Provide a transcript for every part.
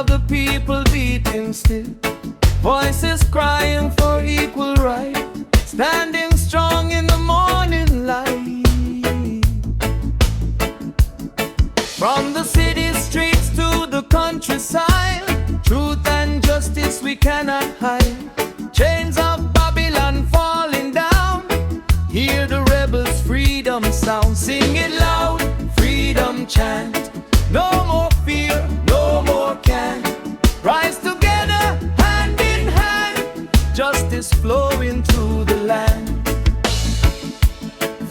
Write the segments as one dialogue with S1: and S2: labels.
S1: the people beating still, voices crying for equal right, standing strong in the morning light. From the city streets to the countryside, truth and justice we cannot hide. Chains of Babylon falling down, hear the rebels' freedom sound. Sing it loud, freedom chant. No more fear, no more can. Rise together, hand in hand, justice flowing through the land.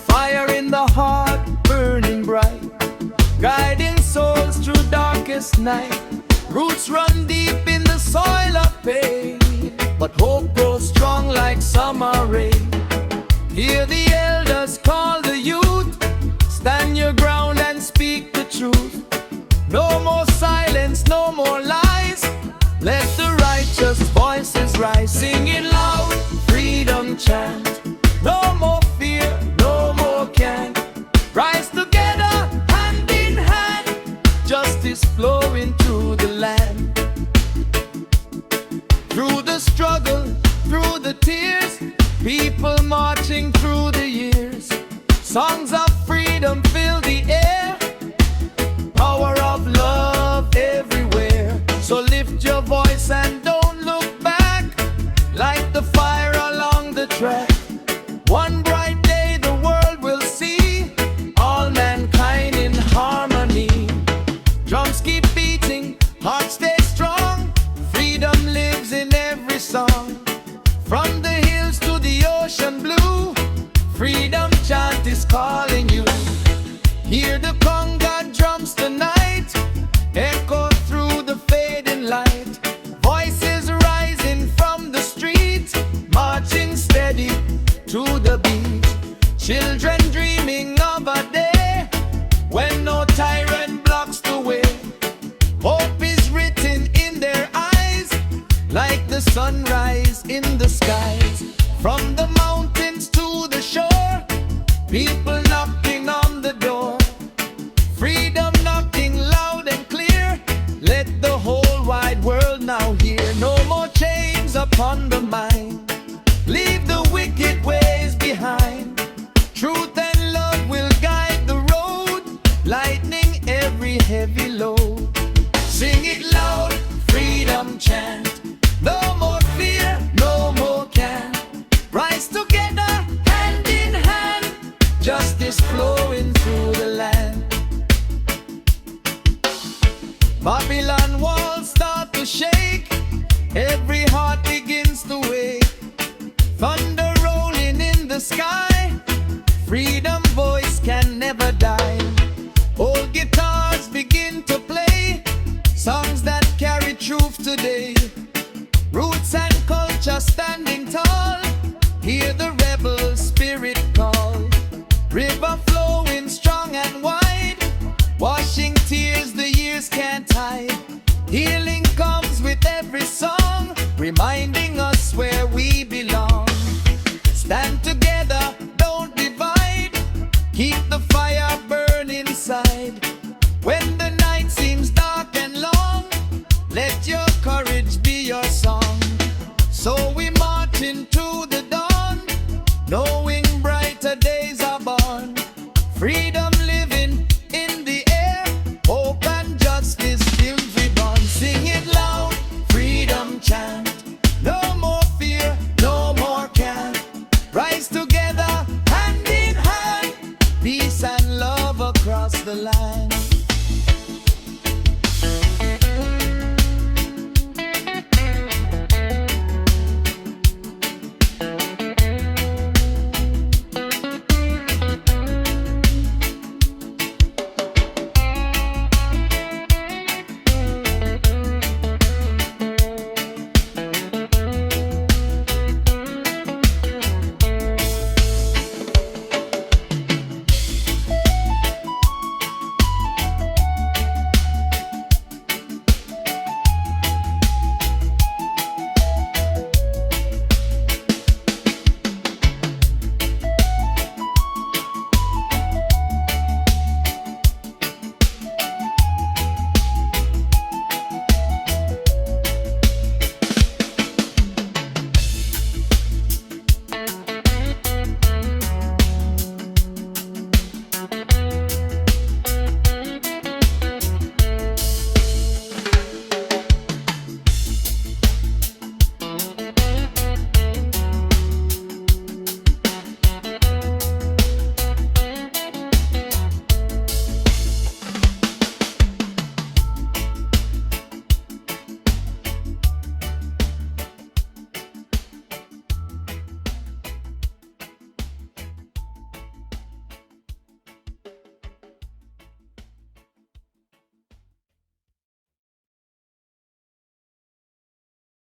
S1: Fire in the heart, burning bright, guiding souls through darkest night. Roots run deep in the soil of pain, but hope grows strong like summer rain. Hear the elders call the youth, stand your ground and speak the truth. No more silence, no more lies, let the righteous voices rise. Sing it loud, freedom chant. No more fear, no more can. Rise together, hand in hand, justice flowing through the land. Through the struggle, through the tears, people marching through the years. Songs of freedom fill the air, power of love everywhere. So lift your voice and don't look back, light the fire along the track. One bright day the world will see all mankind in harmony. Drums keep beating, hearts stay strong, freedom lives in every song. From the hills to the ocean blue, freedom chant is calling you. Hear the conga drums tonight, echo through the fading light. Voices rising from the street, marching steady to the beat. Children dreaming of a day when no tyrant blocks the way. Hope is written in their eyes, like the sunrise in the skies. From the mountains to the shore, people knocking on the door. Freedom knocking loud and clear, let the whole wide world now hear. No more chains upon the mind, leave the wicked ways behind. Truth and love will guide the road, lightening every heavy load. Sing it loud, freedom chant. No more fear, no more can. Rise together, hand in hand, justice flowing through the land. Babylon walls start to shake, every heart begins to wake. Thunder rolling in the sky, freedom voice can never die. Old guitars begin to play, songs that carry truth today. Roots and culture standing tall, hear the rebel spirit call. River flowing strong and wide, washing tears the years can't hide. Healing comes with every song, reminding